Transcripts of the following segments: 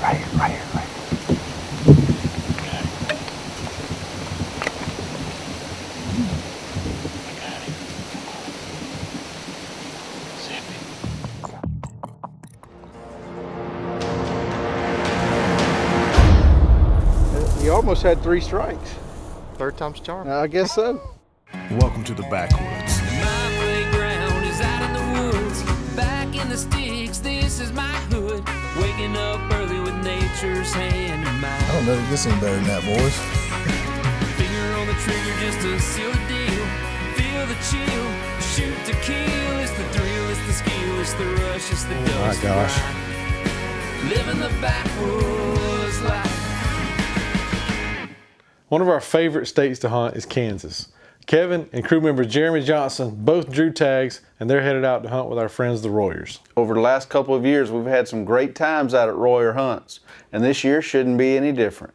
Right here, right here, right here. You almost had 3 strikes. Third time's charm. I guess so. Welcome to the Backwoods. My playground is out in the woods, back in the sticks, this is my hood. Waking up early with nature's hand in mine. I don't know if this any better than that, boys. Finger on the trigger just to seal the deal. Feel the chill, shoot to kill. It's the thrill, it's the skill, it's the rush, it's the dust. My gosh. Living the backwoods life. One of our favorite states to hunt is Kansas. Kevin and crew member Jeremy Johnson both drew tags, and they're headed out to hunt with our friends the Royers. Over the last couple of years, we've had some great times out at Royer hunts, and this year shouldn't be any different.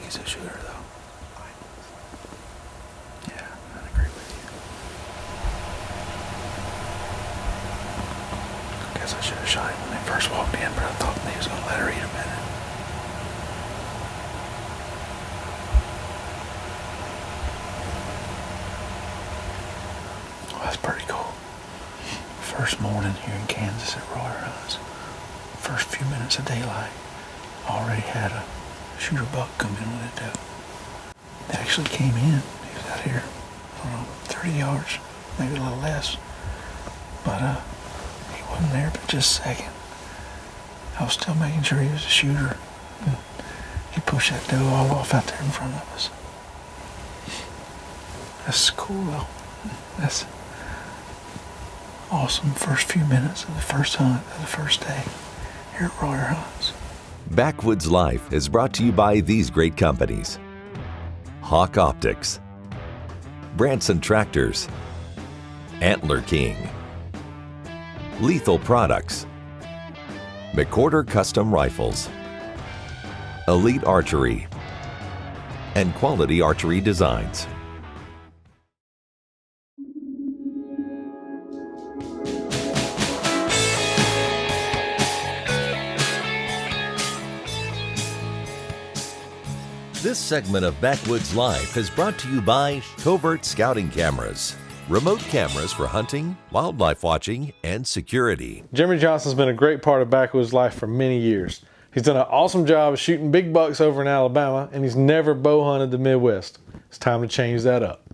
He's a shooter, though. Yeah, I agree with you. I guess I should have shot him when they first walked in, but I thought he was going to let her eat a minute. Well, that's pretty cool. First morning here in Kansas at Royer hunts. First few minutes of daylight. Already had a shooter buck come in with it too. They actually came in. He was out here, I don't know, 30 yards, maybe a little less. But he wasn't there but just a second. I was still making sure he was a shooter. And he pushed that doe all off out there in front of us. That's cool though. That's awesome first few minutes of the first hunt of the first day here at Royer Hunts. Backwoods Life is brought to you by these great companies: Hawk Optics, Branson Tractors, Antler King, Lethal Products, McCorder Custom Rifles, Elite Archery, and Quality Archery Designs. This segment of Backwoods Life is brought to you by Covert Scouting Cameras, remote cameras for hunting, wildlife watching, and security. Jeremy Johnson's been a great part of Backwoods Life for many years. He's done an awesome job of shooting big bucks over in Alabama, and he's never bow hunted the Midwest. It's time to change that up.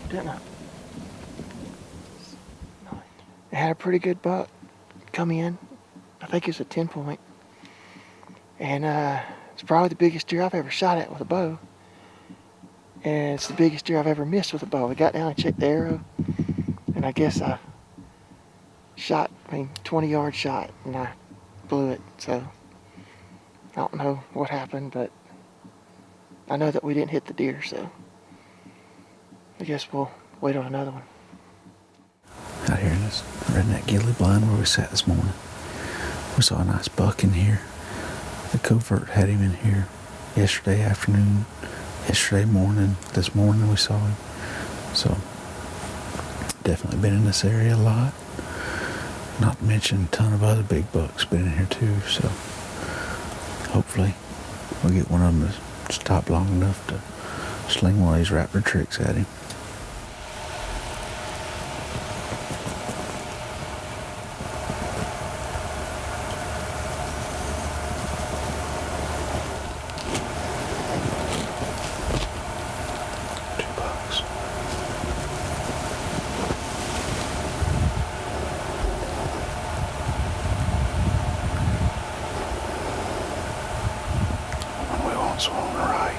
Didn't I? It had a pretty good buck come in. I think it's a 10 point. And it's probably the biggest deer I've ever shot at with a bow. And it's the biggest deer I've ever missed with a bow. I got down and checked the arrow, and I guess I 20-yard shot, and I blew it. So I don't know what happened, but I know that we didn't hit the deer, so I guess we'll wait on another one. Out here in this redneck gilly blind where we sat this morning, we saw a nice buck in here. The covert had him in here yesterday afternoon, yesterday morning, this morning we saw him. So, definitely been in this area a lot. Not to mention a ton of other big bucks been in here too, so hopefully we'll get one of them to stop long enough to sling one of these raptor tricks at him. So on the right.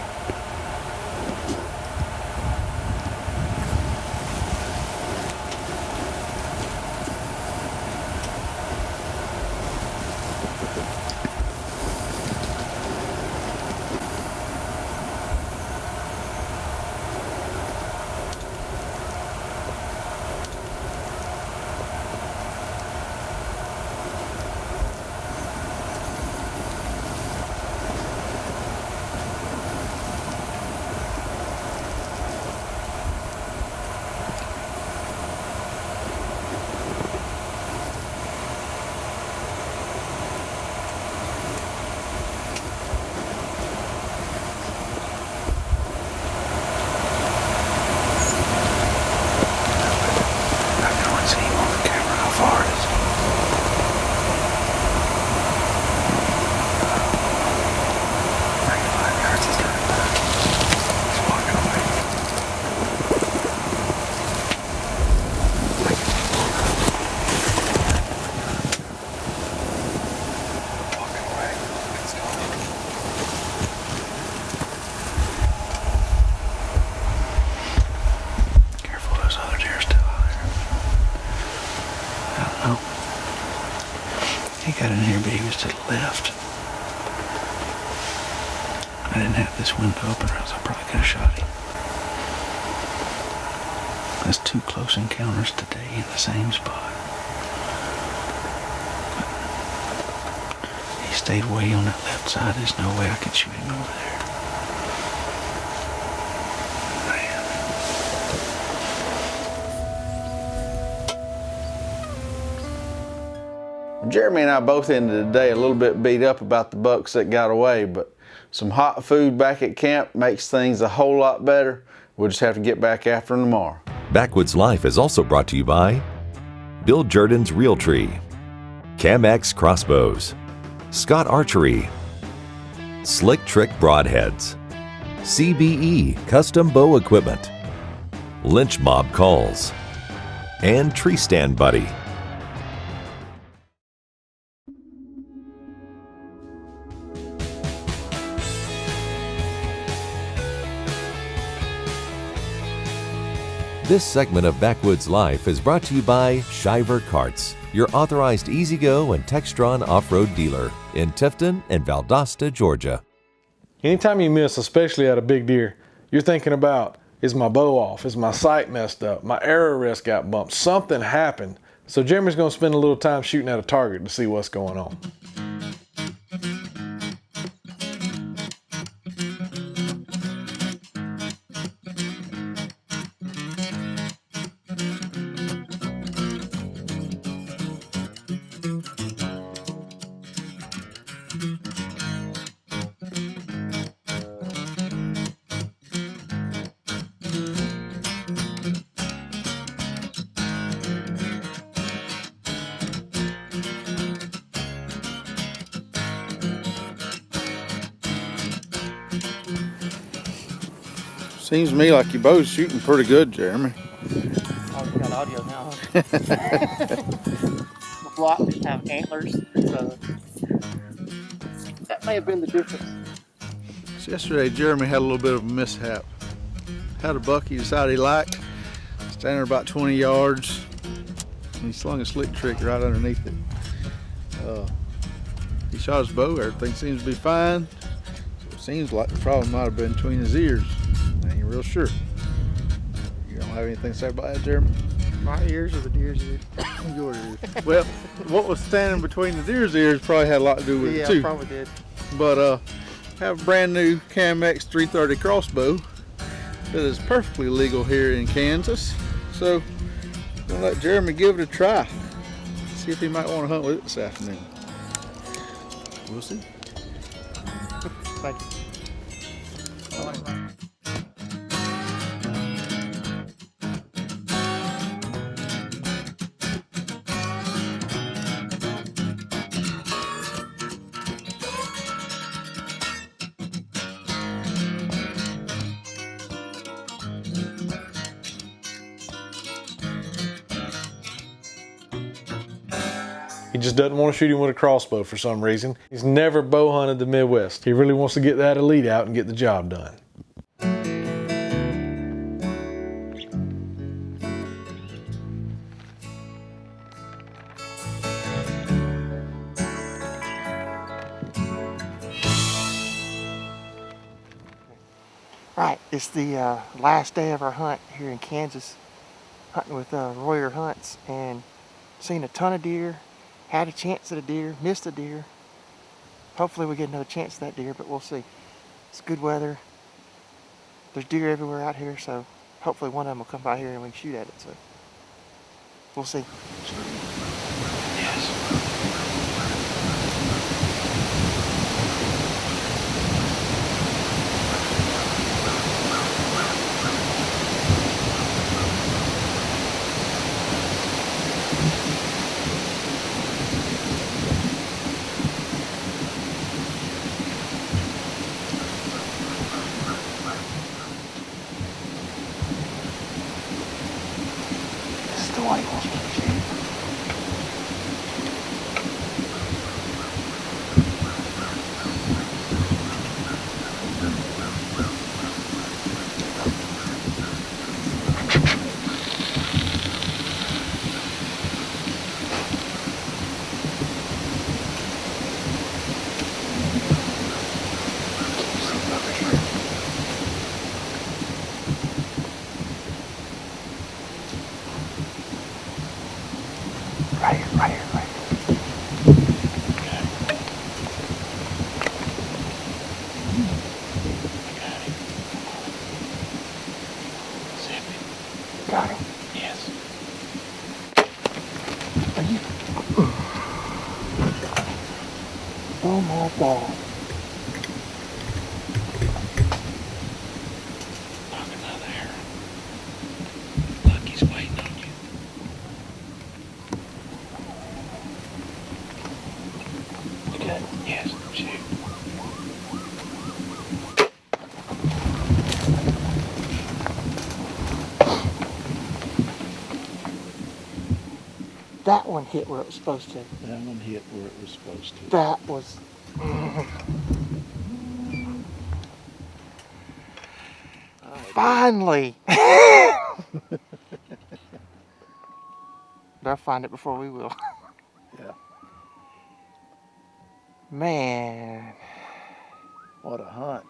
He got in here, but he was to the left. I didn't have this window open, or else I probably could have shot him. That's 2 close encounters today in the same spot. He stayed way on that left side. There's no way I could shoot him over there. Jeremy and I both ended the day a little bit beat up about the bucks that got away, but some hot food back at camp makes things a whole lot better. We'll just have to get back after them tomorrow. Backwoods Life is also brought to you by Bill Jordan's Realtree, Cam-X Crossbows, Scott Archery, Slick Trick Broadheads, CBE Custom Bow Equipment, Lynch Mob Calls, and Tree Stand Buddy. This segment of Backwoods Life is brought to you by Shiver Carts, your authorized E-Z-Go and Textron off-road dealer in Tifton and Valdosta, Georgia. Anytime you miss, especially at a big deer, you're thinking about, is my bow off? Is my sight messed up? My arrow rest got bumped? Something happened. So Jeremy's going to spend a little time shooting at a target to see what's going on. Seems to me like your bow's shooting pretty good, Jeremy. Oh, you got audio now, huh? The block didn't have antlers, so that may have been the difference. So yesterday, Jeremy had a little bit of a mishap. Had a buck he decided he liked, standing about 20 yards. and he slung a slick trick right underneath it. He shot his bow, everything seems to be fine. So it seems like the problem might have been between his ears. I ain't real sure. You don't have anything to say about that, Jeremy? My ears or the deer's ears? Your ears. Well, what was standing between the deer's ears probably had a lot to do with it too. Yeah, probably did. But have a brand new CamX 330 crossbow that is perfectly legal here in Kansas. So I'm gonna let Jeremy give it a try. See if he might want to hunt with it this afternoon. We'll see. Thank you. He just doesn't want to shoot him with a crossbow for some reason. He's never bow hunted the Midwest. He really wants to get that elite out and get the job done. Right, it's the last day of our hunt here in Kansas, hunting with Royer Hunts, and seen a ton of deer, had a chance at a deer, missed a deer. Hopefully we get another chance at that deer, but we'll see. It's good weather. There's deer everywhere out here, so hopefully one of them will come by here and we can shoot at it, so we'll see. Right here, right here, right here. Got him. Yes. Oh my God. Knock another arrow. Look, he's waiting on you. Good. Yes, shoot. That one hit where it was supposed to. That one hit where it was supposed to. That was. Finally! They'll find it before we will. Yeah. Man. What a hunt.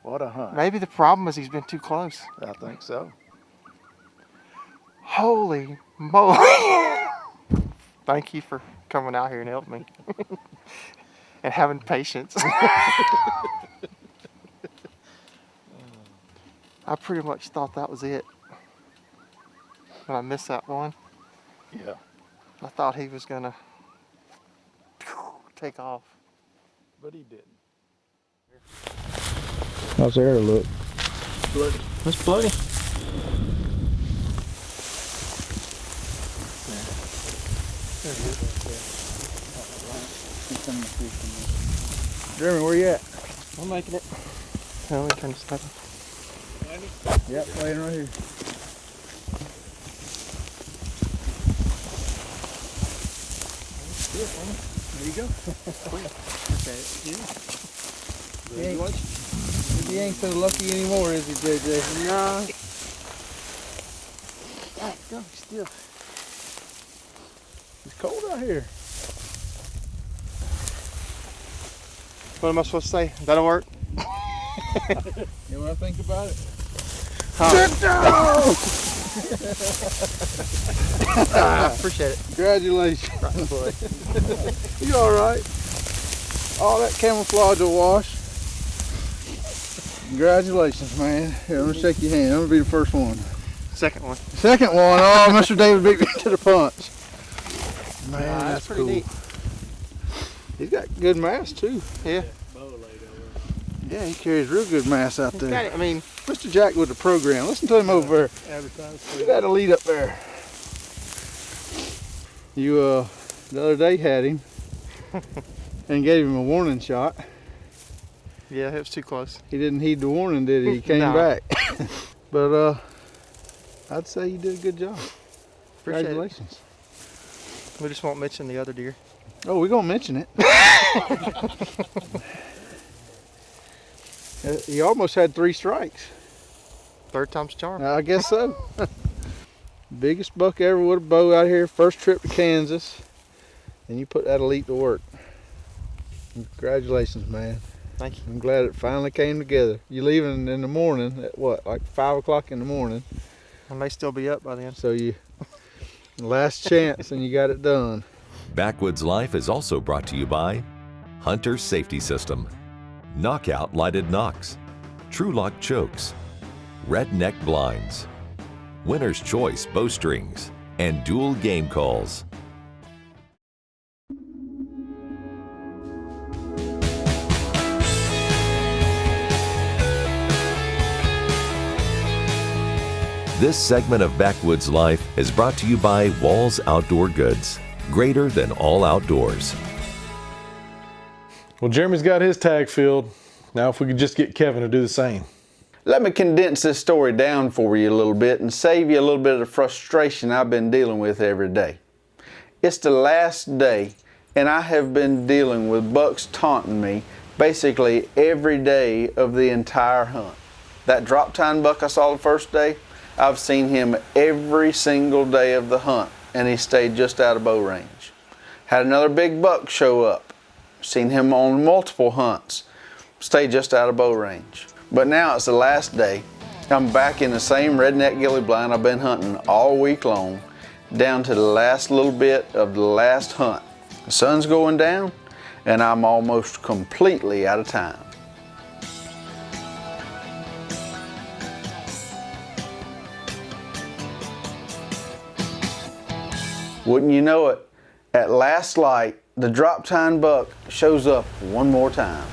What a hunt. Maybe the problem is he's been too close. I think so. Holy moly. Thank you for coming out here and helping me. And having patience. I pretty much thought that was it. When I missed that one, Yeah. I thought he was gonna take off. But he didn't. How's the arrow look? Bloody. It's bloody. Jeremy, where you at? I'm making it. Oh, let me turn this up. Yep, laying right here. There you go. Okay. He ain't so lucky anymore, is he, JJ? No. God, go still. right here. What am I supposed to say? That'll work? You know what I think about it? Appreciate it. Congratulations. Right, boy. You all right? All that camouflage will wash. Congratulations, man. Here, I'm gonna shake your hand. I'm gonna be the first one. Second one. Second one. Oh, Mr. David beat me to the punch. Man, That's pretty cool. neat. He's got good mass too. Yeah. Yeah, he carries real good mass out there. Got it. I mean, Mr. Jack with the program. Listen to him over there. You got a lead up there. You the other day had him and gave him a warning shot. yeah, it was too close. He didn't heed the warning, did he? He came No. back. But I'd say you did a good job. Appreciate Congratulations. it. We just won't mention the other deer. Oh, we're gonna mention it. He almost had 3 strikes. Third time's a charm. I guess so. Biggest buck ever with a bow out here. First trip to Kansas. And you put that elite to work. Congratulations, man. Thank you. I'm glad it finally came together. You leaving in the morning at what, like 5 o'clock in the morning. I may still be up by then. So you, last chance and you got it done. Backwoods Life is also brought to you by Hunter Safety System, Knockout Lighted Knocks, True Lock Chokes, Redneck Blinds, Winner's Choice Bowstrings, and Dual Game Calls. This segment of Backwoods Life is brought to you by Walls Outdoor Goods, greater than all outdoors. Well, Jeremy's got his tag filled. Now if we could just get Kevin to do the same. Let me condense this story down for you a little bit and save you a little bit of the frustration I've been dealing with every day. It's the last day and I have been dealing with bucks taunting me basically every day of the entire hunt. That drop tine buck I saw the first day, I've seen him every single day of the hunt and he stayed just out of bow range. Had another big buck show up. Seen him on multiple hunts. Stayed just out of bow range. But now it's the last day. I'm back in the same redneck gilly blind I've been hunting all week long, down to the last little bit of the last hunt. The sun's going down and I'm almost completely out of time. Wouldn't you know it, at last light, the drop tine buck shows up one more time.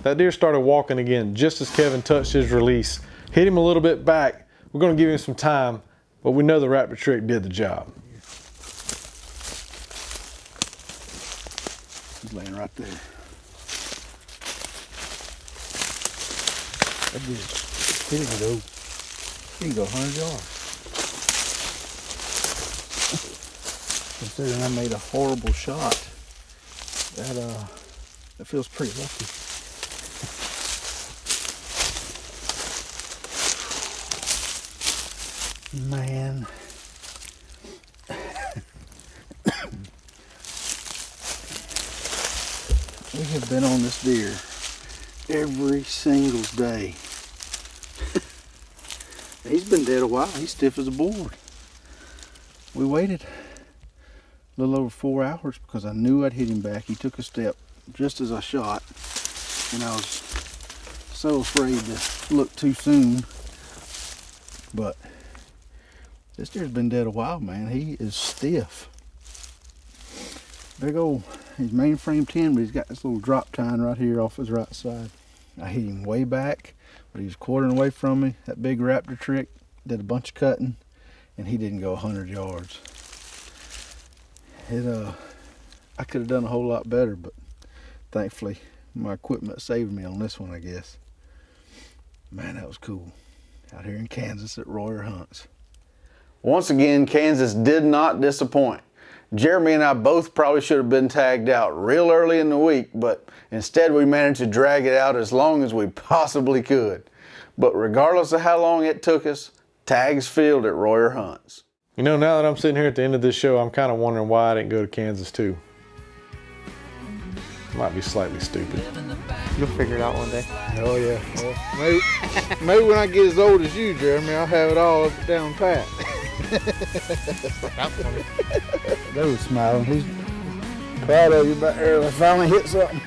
That deer started walking again just as Kevin touched his release. Hit him a little bit back. We're gonna give him some time, but we know the rapid trick did the job. He's laying right there. That deer, he can go 100 yards. Considering I made a horrible shot, that feels pretty lucky. Man. We have been on this deer every single day. He's been dead a while. He's stiff as a board. We waited a little over 4 hours because I knew I'd hit him back. He took a step just as I shot, and I was so afraid to look too soon. But this deer's been dead a while, man. He is stiff. Big old, he's mainframe 10, but he's got this little drop tine right here off his right side. I hit him way back, but he was quartering away from me. That big raptor trick, did a bunch of cutting, and he didn't go 100 yards. I could have done a whole lot better, but thankfully my equipment saved me on this one, I guess. Man, that was cool. Out here in Kansas at Royer Hunts. Once again, Kansas did not disappoint. Jeremy and I both probably should have been tagged out real early in the week, but instead we managed to drag it out as long as we possibly could. But regardless of how long it took us, tags filled at Royer Hunts. You know, now that I'm sitting here at the end of this show, I'm kind of wondering why I didn't go to Kansas too. Might be slightly stupid. You'll figure it out one day. Oh yeah. Well, maybe when I get as old as you, Jeremy, I'll have it all up down pat. They was smiling. He's proud of you back there. I finally hit something.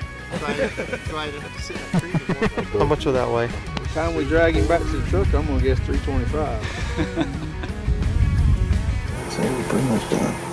How much will that weigh? By the time we drag him back to the truck, I'm gonna guess 325. So we're pretty much done.